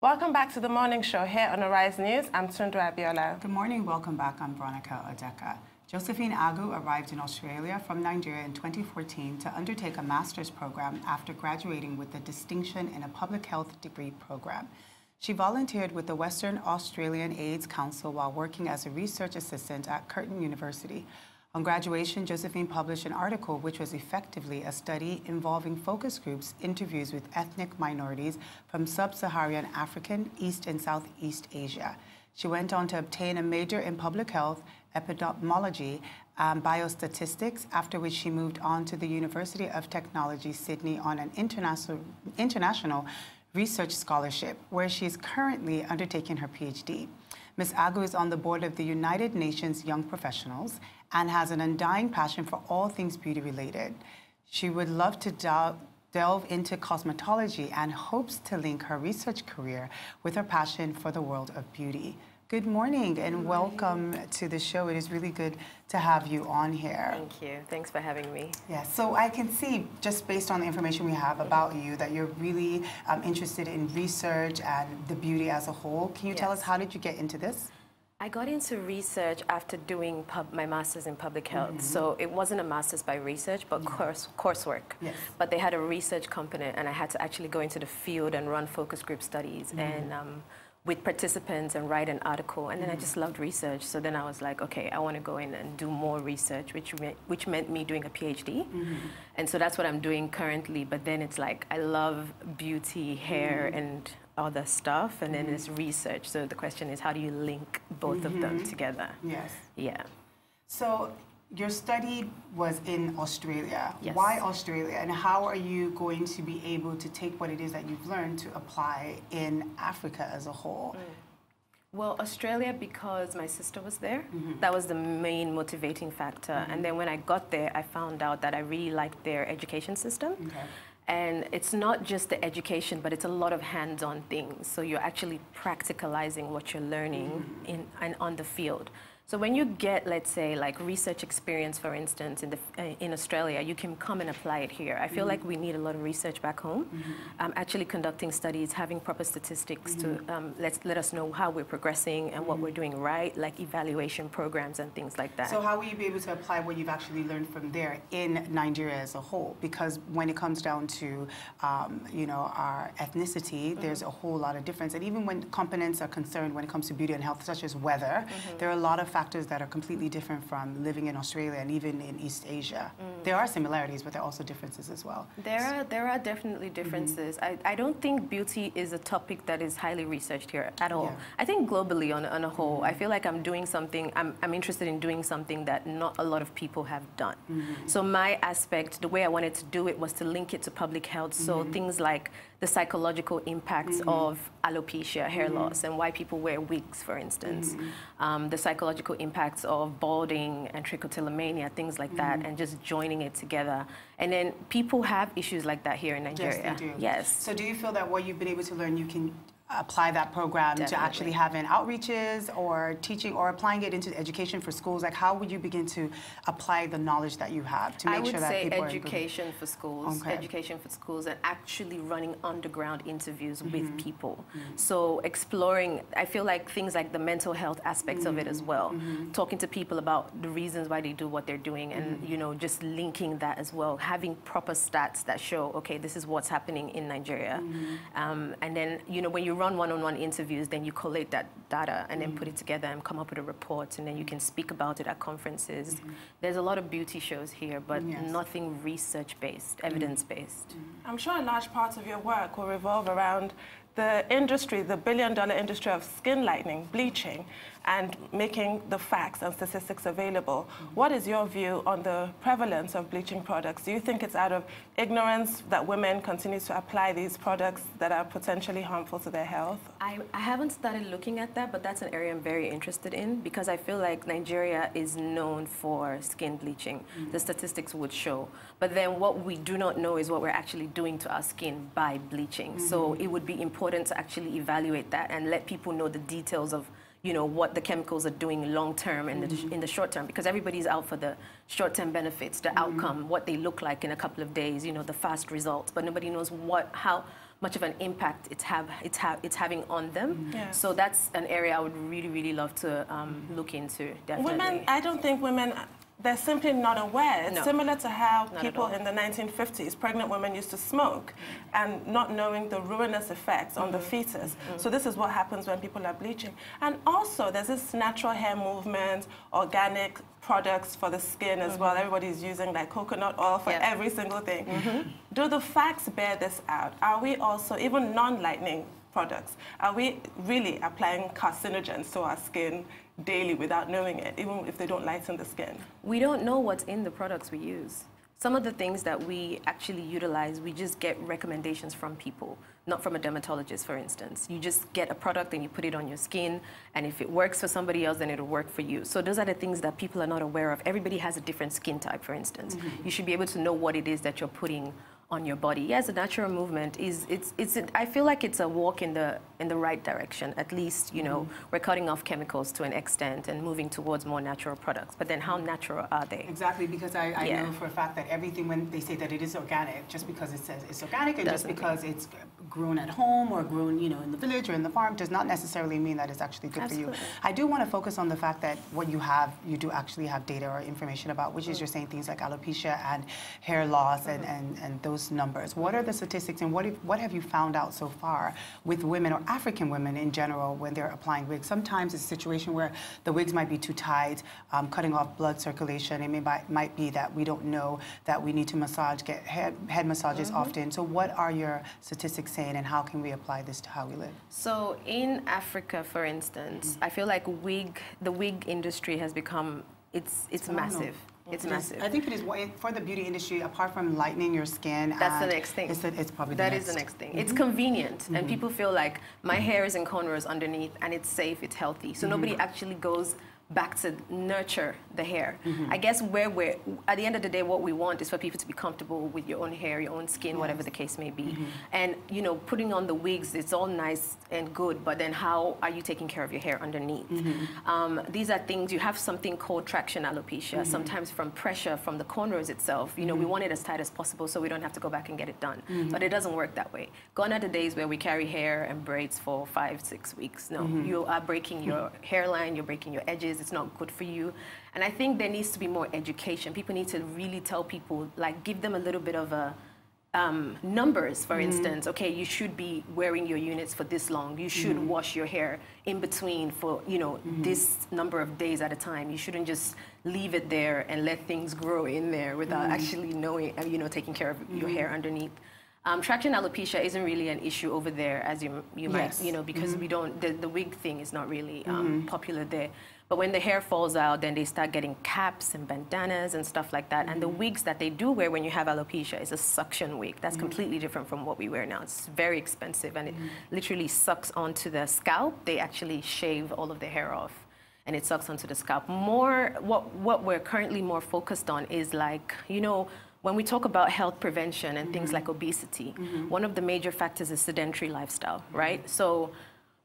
Welcome back to the morning show here on Arise News. I'm Tundra Abiola. Good morning. Welcome back. I'm Veronica Odeka. Josephine Agu arrived in Australia from Nigeria in 2014 to undertake a master's program after graduating with a distinction in a public health degree program. She volunteered with the Western Australian AIDS Council while working as a research assistant at Curtin University. On graduation, Josephine published an article which was effectively a study involving focus groups, interviews with ethnic minorities from sub-Saharan African, East and Southeast Asia. She went on to obtain a major in public health, epidemiology, and biostatistics, after which she moved on to the University of Technology, Sydney on an international research scholarship, where she is currently undertaking her PhD. Ms. Agu is on the board of the United Nations Young Professionals and has an undying passion for all things beauty-related. She would love to delve into cosmetology and hopes to link her research career with her passion for the world of beauty. Good morning and welcome to the show. It is really good to have you on here. Thank you. Thanks for having me. Yeah, so I can see, just based on the information we have about you, that you're really interested in research and the beauty as a whole. Can you tell us, how did you get into this? I got into research after doing my master's in public health. So it wasn't a master's by research, but coursework. Yes. But they had a research component, and I had to actually go into the field and run focus group studies and with participants and write an article. And then I just loved research. So then I was like, okay, I want to go in and do more research, which meant me doing a PhD. And so that's what I'm doing currently. But then it's like, I love beauty, hair, and other stuff, and then there's research. So the question is, how do you link both of them together? Yes. Yeah. So your study was in Australia. Yes. Why Australia? And how are you going to be able to take what it is that you've learned to apply in Africa as a whole? Well, Australia, because my sister was there. That was the main motivating factor. And then when I got there, I found out that I really liked their education system. And it's not just the education, but it's a lot of hands-on things. So you're actually practicalizing what you're learning on the field. So when you get, let's say, like research experience, for instance, in Australia, you can come and apply it here. I feel like we need a lot of research back home. Actually conducting studies, having proper statistics to let us know how we're progressing and what we're doing right, like evaluation programs and things like that. So how will you be able to apply what you've actually learned from there in Nigeria as a whole? Because when it comes down to, you know, our ethnicity, there's a whole lot of difference. And even when components are concerned when it comes to beauty and health, such as weather, there are a lot of factors that are completely different from living in Australia and even in East Asia. There are similarities, but there are also differences as well. There are definitely differences. I don't think beauty is a topic that is highly researched here at all. I think globally on a whole, I feel like I'm doing something, I'm interested in doing something that not a lot of people have done. So my aspect, the way I wanted to do it was to link it to public health. So things like the psychological impacts of alopecia, hair loss, and why people wear wigs, for instance. The psychological impacts of balding and trichotillomania, things like that, and just joining it together. And then people have issues like that here in Nigeria. Yes, they do. Yes. So do you feel that what you've been able to learn, you can apply that program to actually having outreaches or teaching or applying it into education for schools? Like, how would you begin to apply the knowledge that you have to make sure that people are... I would say education for schools, education for schools, and actually running underground interviews with people. So exploring, I feel like things like the mental health aspects of it as well, talking to people about the reasons why they do what they're doing, and you know, just linking that as well, having proper stats that show, okay, this is what's happening in Nigeria. And then, you know, when you run one-on-one interviews, then you collate that data and then put it together and come up with a report, and then you can speak about it at conferences. There's a lot of beauty shows here, but nothing research-based, evidence-based. I'm sure a large part of your work will revolve around the industry, the billion-dollar industry of skin lightening, bleaching, and making the facts and statistics available. What is your view on the prevalence of bleaching products? Do you think it's out of ignorance that women continue to apply these products that are potentially harmful to their health? I haven't started looking at that, but that's an area I'm very interested in, because I feel like Nigeria is known for skin bleaching. The statistics would show. But then what we do not know is what we're actually doing to our skin by bleaching. So it would be important to actually evaluate that and let people know the details of, you know, what the chemicals are doing long term and in the short term, because everybody's out for the short term benefits, the outcome, what they look like in a couple of days, you know, the fast results, but nobody knows how much of an impact it's having on them. Yeah. So that's an area I would really, really love to look into, definitely. Women, I don't think women, they're simply not aware. It's similar to how people in the 1950s, pregnant women used to smoke and not knowing the ruinous effects on the fetus. So this is what happens when people are bleaching. And also, there's this natural hair movement, organic products for the skin as well. Everybody's using like coconut oil for every single thing. Do the facts bear this out? Are we also, even non-lightening products, are we really applying carcinogens to our skin daily without knowing it, even if they don't lighten the skin? We don't know what's in the products we use. Some of the things that we actually utilize, we just get recommendations from people, not from a dermatologist, for instance. You just get a product and you put it on your skin, and if it works for somebody else, then it'll work for you. So those are the things that people are not aware of. Everybody has a different skin type, for instance. You should be able to know what it is that you're putting on your body. Yes, the natural movement I feel like it's a walk in the right direction. At least, you know, we're cutting off chemicals to an extent and moving towards more natural products. But then how natural are they? Exactly, because I know for a fact that everything, when they say that it is organic, just because it says it's organic and just because it's grown at home or grown, you know, in the village or in the farm does not necessarily mean that it's actually good for you. I do want to focus on the fact that what you do actually have data or information about, which is you're saying things like alopecia and hair loss and those numbers. What are the statistics, and what have you found out so far with women or African women in general when they're applying wigs? Sometimes it's a situation where the wigs might be too tight, cutting off blood circulation. It might be that we don't know that we need to get head massages often. So what are your statistics saying, and how can we apply this to how we live? So in Africa, for instance, I feel like the wig industry has become, it's massive. It's massive. I think it is for the beauty industry. Apart from lightening your skin, that's the next thing. It's probably that is the next thing. It's convenient, and people feel like my hair is in cornrows underneath, and it's safe, it's healthy. So nobody actually goes back to nurture the hair. I guess at the end of the day, what we want is for people to be comfortable with your own hair, your own skin, whatever the case may be. And, you know, putting on the wigs, it's all nice and good, but then how are you taking care of your hair underneath? These are things, you have something called traction alopecia, sometimes from pressure from the cornrows itself. You know, we want it as tight as possible so we don't have to go back and get it done. But it doesn't work that way. Gone are the days where we carry hair and braids for 5-6 weeks. No, you are breaking your hairline, you're breaking your edges. It's not good for you. And I think there needs to be more education. People need to really tell people, like, give them a little bit of a numbers, for instance. Okay, you should be wearing your units for this long. You should wash your hair in between for, you know, this number of days at a time. You shouldn't just leave it there and let things grow in there without actually knowing, you know, taking care of your hair underneath. Traction alopecia isn't really an issue over there, as you might, you know, because we don't, the wig thing is not really popular there. But when the hair falls out, then they start getting caps and bandanas and stuff like that. And the wigs that they do wear when you have alopecia is a suction wig. That's completely different from what we wear now. It's very expensive, and it literally sucks onto the scalp. They actually shave all of the hair off, and it sucks onto the scalp. What we're currently more focused on is, like, you know, when we talk about health prevention and things like obesity, one of the major factors is sedentary lifestyle, right? So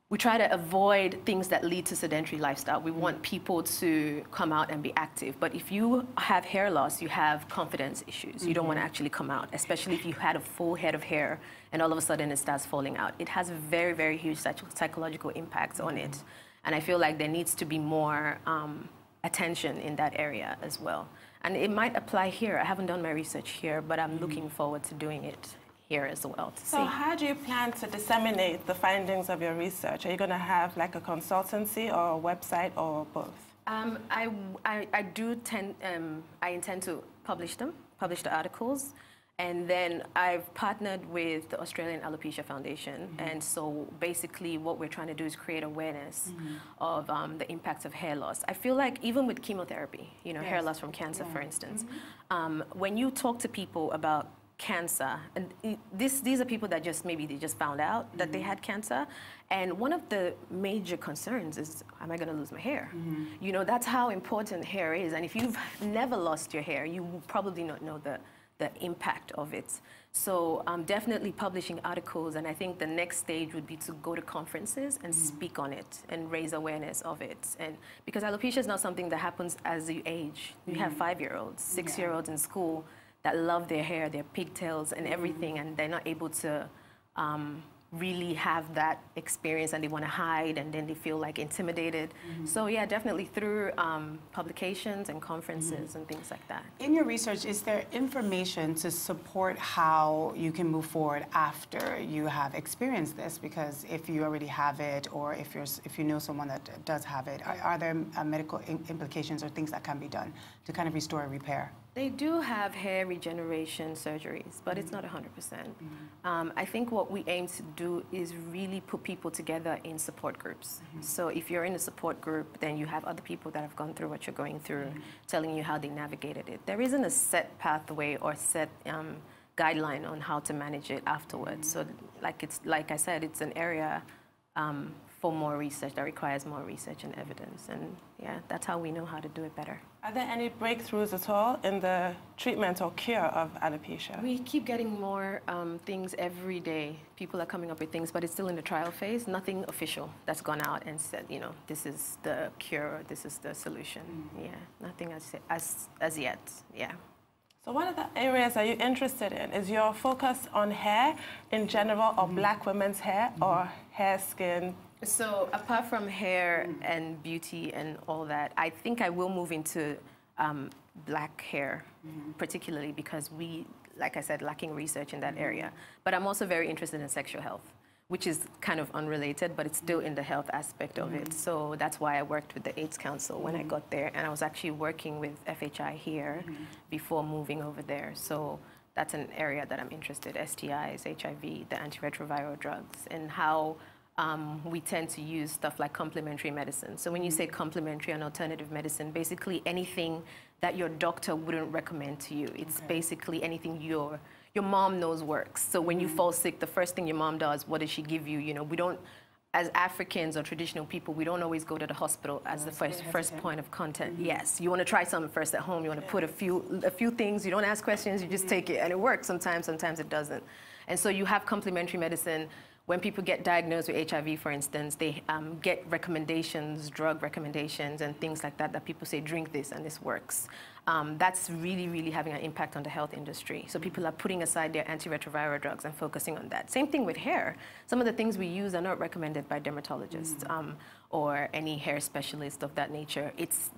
we try to avoid things that lead to sedentary lifestyle. We want people to come out and be active. But if you have hair loss, you have confidence issues. You don't want to actually come out, especially if you had a full head of hair and all of a sudden it starts falling out. It has a very, very huge psychological impact on it. And I feel like there needs to be more attention in that area as well. And it might apply here. I haven't done my research here, but I'm looking forward to doing it here as well. So how do you plan to disseminate the findings of your research? Are you going to have like a consultancy or a website or both? I intend to publish the articles. And then I've partnered with the Australian Alopecia Foundation. And so basically what we're trying to do is create awareness of the impacts of hair loss. I feel like even with chemotherapy, you know, hair loss from cancer, for instance, when you talk to people about cancer, and these are people that maybe they just found out that they had cancer, and one of the major concerns is, am I going to lose my hair? You know, that's how important hair is, and if you've never lost your hair, you will probably not know the impact of it. So I'm definitely publishing articles, and I think the next stage would be to go to conferences and speak on it and raise awareness of it. And because alopecia is not something that happens as you age. You have 5-year-olds, 6-year-olds in school that love their hair, their pigtails and everything, and they're not able to really have that experience and they want to hide and then they feel like intimidated. So yeah, definitely through publications and conferences and things like that. In your research, is there information to support how you can move forward after you have experienced this? Because if you already have it, or if you know someone that does have it, are there medical implications or things that can be done to kind of restore and repair? They do have hair regeneration surgeries, but it's not 100%. I think what we aim to do is really put people together in support groups. So if you're in a support group, then you have other people that have gone through what you're going through, telling you how they navigated it. There isn't a set pathway or set guideline on how to manage it afterwards. So like I said, it's an area for more research, that requires more research and evidence. And yeah, that's how we know how to do it better. Are there any breakthroughs at all in the treatment or cure of alopecia? We keep getting more things every day. People are coming up with things, but it's still in the trial phase. Nothing official that's gone out and said, you know, this is the cure, this is the solution. Yeah, nothing as yet, yeah. So what other areas are you interested in? Is your focus on hair in general, or black women's hair, or hair, skin? So apart from hair and beauty and all that, I think I will move into black hair, particularly because we, like I said, lacking research in that area. But I'm also very interested in sexual health, which is kind of unrelated, but it's still in the health aspect of it. So that's why I worked with the AIDS Council when I got there, and I was actually working with FHI here before moving over there. So that's an area that I'm interested in: STIs, HIV, the antiretroviral drugs, and how we tend to use stuff like complementary medicine. So when you say complementary and alternative medicine, basically anything that your doctor wouldn't recommend to you. It's basically anything your mom knows works. So when you fall sick, the first thing your mom does, what does she give you? You know, we don't, as Africans or traditional people, we don't always go to the hospital as the first point of contact. Yes, you want to try something first at home. You want to put a few things. You don't ask questions. You just take it, and it works sometimes. Sometimes it doesn't. And so you have complementary medicine. When people get diagnosed with HIV, for instance, they get recommendations, drug recommendations, and things like that, that people say, drink this and this works. That's really, really having an impact on the health industry. So people are putting aside their antiretroviral drugs and focusing on that. Same thing with hair. Some of the things we use are not recommended by dermatologists or any hair specialist of that nature. It's,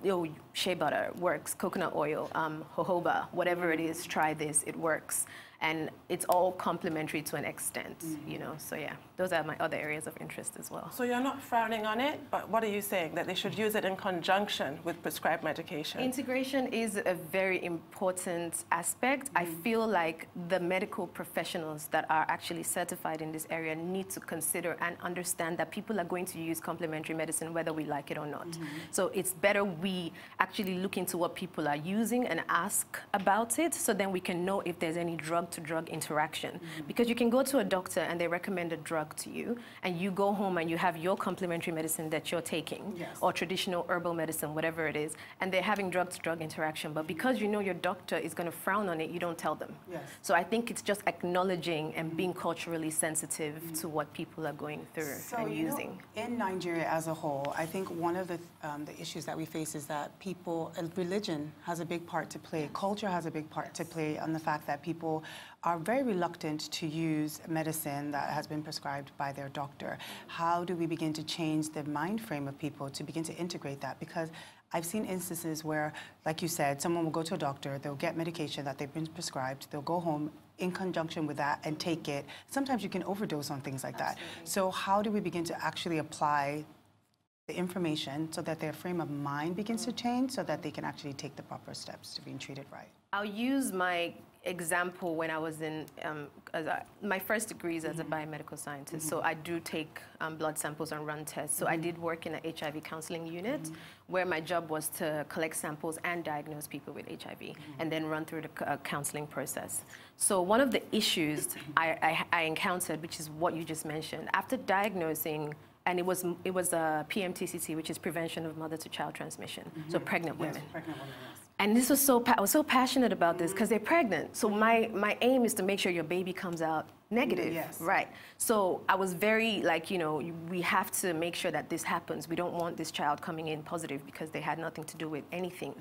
shea butter works, coconut oil, jojoba, whatever it is, try this, it works. And it's all complementary to an extent, you know. So yeah, those are my other areas of interest as well. So you're not frowning on it, but what are you saying? That they should use it in conjunction with prescribed medication? Integration is a very important aspect. I feel like the medical professionals that are actually certified in this area need to consider and understand that people are going to use complementary medicine whether we like it or not. So it's better we actually look into what people are using and ask about it, so then we can know if there's any drug-to-drug interaction. Because you can go to a doctor and they recommend a drug to you, and you go home and you have your complementary medicine that you're taking, or traditional herbal medicine, whatever it is, and they're having drug-to-drug interaction. But because you know your doctor is going to frown on it, you don't tell them. So I think it's just acknowledging and being culturally sensitive to what people are going through and using. In Nigeria as a whole, I think one of the issues that we face is that religion has a big part to play, culture has a big part to play on the fact that people are very reluctant to use medicine that has been prescribed by their doctor. How do we begin to change the mind frame of people to begin to integrate that? Because I've seen instances where, like you said, someone will go to a doctor, they'll get medication that they've been prescribed, they'll go home in conjunction with that and take it. Sometimes you can overdose on things like that. So how do we begin to actually apply the information so that their frame of mind begins to change, so that they can actually take the proper steps to being treated right? I'll use my example when I was in, my first degree is as a biomedical scientist, so I do take blood samples and run tests. So I did work in an HIV counseling unit where my job was to collect samples and diagnose people with HIV and then run through the counseling process. So one of the issues I encountered, which is what you just mentioned, after diagnosing, and it was a PMTCT, which is prevention of mother-to-child transmission, so pregnant women. Pregnant women, yes. And I was so passionate about this because they're pregnant. So my aim is to make sure your baby comes out negative, Yes. right? So I was very like, you know, we have to make sure that this happens. We don't want this child coming in positive because they had nothing to do with anything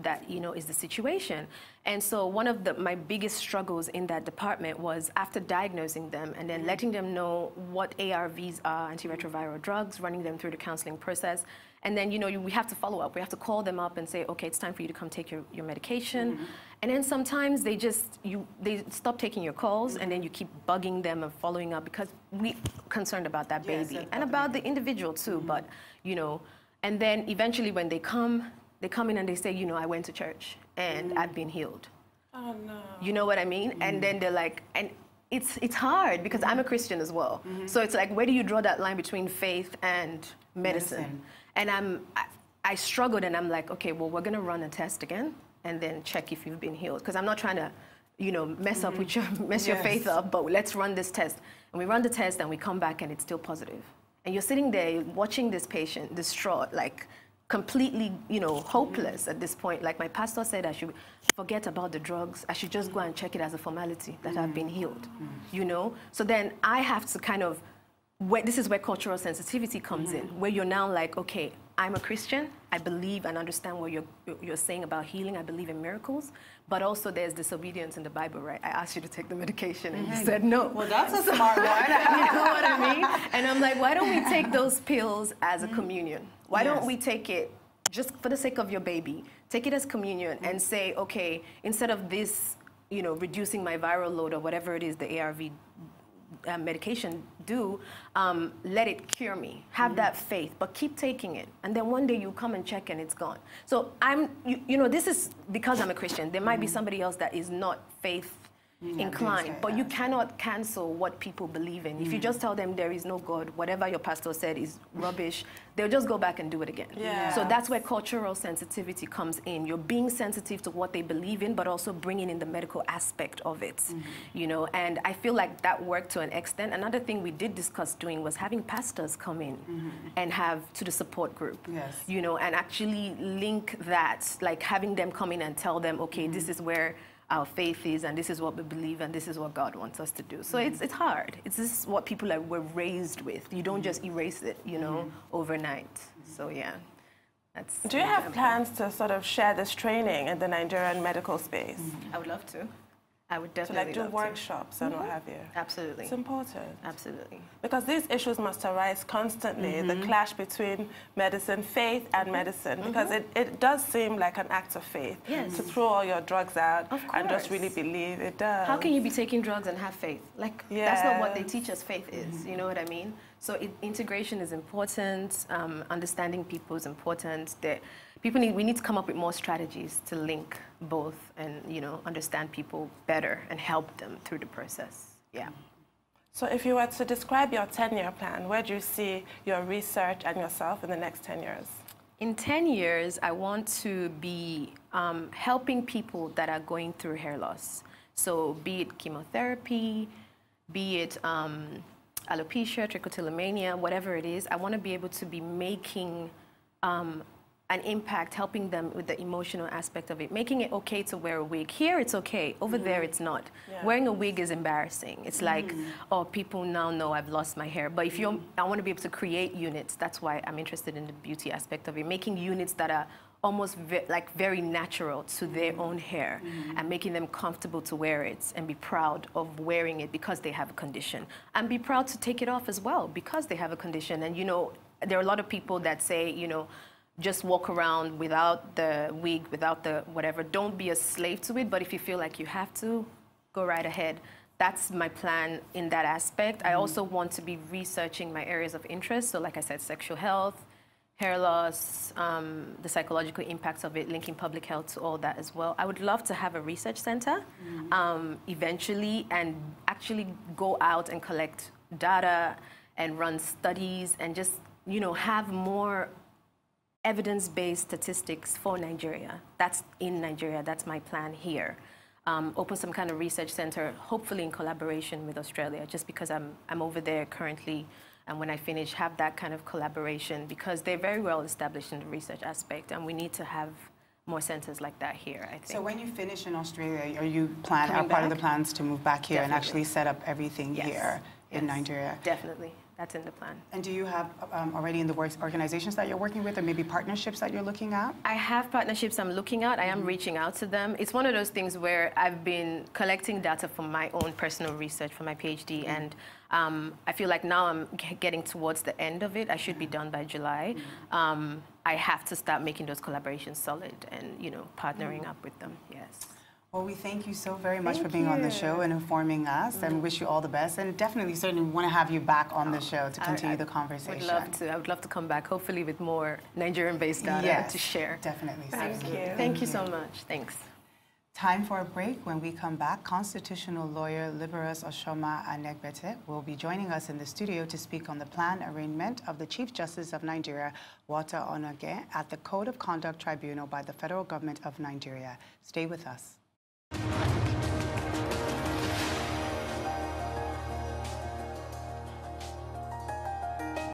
that, you know, is the situation. And so one of my biggest struggles in that department was after diagnosing them and then letting them know what ARVs are, antiretroviral drugs, running them through the counseling process. And then, you know, we have to follow up. We have to call them up and say, okay, it's time for you to come take your medication. And then sometimes they stop taking your calls and then you keep bugging them and following up because we're concerned about that baby and about the individual too. But, you know, and then eventually when they come in and they say, you know, I went to church and I've been healed. Oh, no. You know what I mean? And then they're like, and it's hard because I'm a Christian as well. So it's like, where do you draw that line between faith and medicine? And I struggled and I'm like, okay, well, we're gonna run a test again and then check if you've been healed. Because I'm not trying to, you know, mess up with your faith up, but let's run this test. And we run the test and we come back and it's still positive. And you're sitting there watching this patient distraught, like completely, you know, hopeless at this point. Like my pastor said, I should forget about the drugs. I should just go and check it as a formality that I've been healed, you know? So then I have to kind of, this is where cultural sensitivity comes in, where you're now like, okay, I'm a Christian. I believe and understand what you're saying about healing. I believe in miracles. But also there's disobedience in the Bible, right? I asked you to take the medication and you said no. Well, that's a smart one. You know what I mean? And I'm like, why don't we take those pills as a communion? Why don't we take it just for the sake of your baby? Take it as communion and say, okay, instead of this, you know, reducing my viral load or whatever it is the ARV medication do, let it cure me. Have that faith, but keep taking it. And then one day you come and check and it's gone. So you know, this is because I'm a Christian. There might be somebody else that is not faith inclined, but you cannot cancel what people believe in. If you just tell them there is no God, whatever your pastor said is rubbish, they'll just go back and do it again. So that's where cultural sensitivity comes in. You're being sensitive to what they believe in, but also bringing in the medical aspect of it, you know, and I feel like that worked to an extent. Another thing we did discuss doing was having pastors come in and have to the support group, you know, and actually link that, like having them come in and tell them, okay, this is where our faith is, and this is what we believe, and this is what God wants us to do. So it's hard. This is what people were raised with. You don't just erase it, you know, overnight. So yeah, that's. Do you have plans to sort of share this training in the Nigerian medical space? I would love to. I would definitely to like do workshops and what have you. Absolutely. It's important. Absolutely. Because these issues must arise constantly, the clash between medicine, faith and medicine, because it does seem like an act of faith to throw all your drugs out and just really believe. It does. How can you be taking drugs and have faith? Like, that's not what they teach us faith is, you know what I mean? So integration is important, understanding people is important. We need to come up with more strategies to link both and, you know, understand people better and help them through the process. Yeah. So if you were to describe your 10-year plan, where do you see your research and yourself in the next 10 years? In 10 years, I want to be helping people that are going through hair loss. So be it chemotherapy, be it alopecia, trichotillomania, whatever it is, I want to be able to be making an impact, helping them with the emotional aspect of it, making it okay to wear a wig. Here it's okay, over there it's not. Wearing a wig is embarrassing. It's like, oh, people now know I've lost my hair. But if I want to be able to create units, that's why I'm interested in the beauty aspect of it, making units that are almost very natural to their own hair and making them comfortable to wear it and be proud of wearing it because they have a condition. And be proud to take it off as well because they have a condition. And, you know, there are a lot of people that say, you know, just walk around without the wig, without the whatever. Don't be a slave to it, but if you feel like you have to, go right ahead. That's my plan in that aspect. I also want to be researching my areas of interest. So like I said, sexual health, hair loss, the psychological impacts of it, linking public health to all that as well. I would love to have a research center eventually and actually go out and collect data and run studies and just, you know, have more evidence-based statistics for Nigeria. That's in Nigeria. That's my plan here. Open some kind of research center, hopefully in collaboration with Australia, just because I'm over there currently. And when I finish, have that kind of collaboration because they're very well established in the research aspect. And we need to have more centers like that here, I think. So when you finish in Australia, are you part of the plans to move back here Definitely. and actually set up everything here in Nigeria? Definitely. That's in the plan. And do you have already in the works organizations that you're working with, or maybe partnerships that you're looking at? I have partnerships I'm looking at. I am reaching out to them. It's one of those things where I've been collecting data for my own personal research for my PhD, and I feel like now I'm getting towards the end of it. I should be done by July. I have to start making those collaborations solid and, you know, partnering up with them. Yes. Well, we thank you so very much for being on the show and informing us, and wish you all the best. And definitely, certainly want to have you back on the show to continue the conversation. Would love to. I would love to come back, hopefully with more Nigerian-based data to share. Definitely. Thank you. Thank you so much. Thanks. Time for a break. When we come back, constitutional lawyer Liberus Oshoma Anegbete will be joining us in the studio to speak on the planned arraignment of the Chief Justice of Nigeria, Wata Onage, at the Code of Conduct Tribunal by the Federal Government of Nigeria. Stay with us.